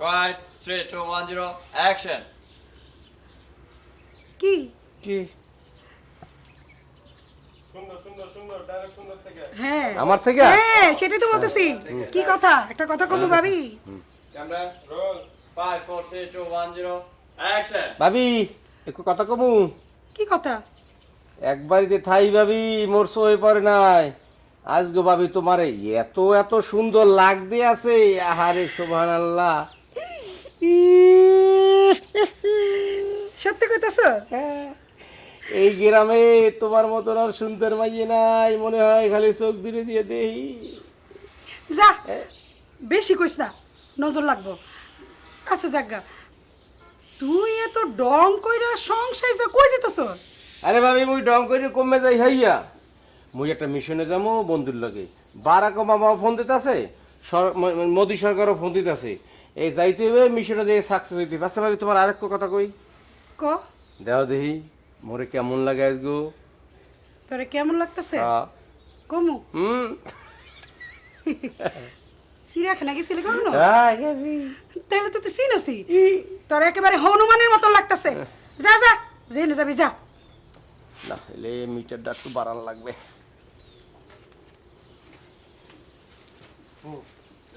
Quiet, 3, 2, 1, 0, action. কি কি সুন্দর সুন্দর সুন্দর ডাইরেক্ট সুন্দর থেকে হ্যাঁ আমার থেকে হ্যাঁ সেটাই তো বলতেছি কি কথা একটা কথা কমু ভাবি Camera, রোল 5, 4, 3, 2, 1, 0, action. ভাবি একটু কথা কমু কি কথা একবারিতে থাই ভাবি মোর সই পড়ে নাই আজ গো ভাবি তোমারে এত এত সুন্দর লাগতে আছে আহারে সুবহানাল্লাহ সত্যি কইতাছো এই গ্রামে তোমার মতন আর সুন্দর মাইয়ে নাই মনে হয় খালি চোখ দূরে দিয়ে দেই যা বেশি কইস না নজর লাগবো আচ্ছা জাগা তুই এত ডং কইরা সংসার যা কই যেতেছ আরে ভাবি মুই ডং করে কমে যাই হইয়া মুই একটা মিশনে যাবো বন্ধুর লগে বারাক ওবামা ফোন দিতেছে মোদী সরকারও ফোন দিতেছে এই যাইতে হবে মিশনে যে সাকসেস হইতে পারছে ভাবি তোমার আরেক কথা কই ক দেও দেখি মোরে কেমন লাগে আজগো তোরে কেমন লাগতেছে আহ, কমু হুম চিড়িয়াখানা গেছিলি কখনো হ্যাঁ, গেছি। তাহলে তো তুই চিনসি তোর একেবারে হনুমানের মতন লাগতেছে যা যা জেনে যাবি যা না এলে মিটারটা একটু বাড়ান লাগবে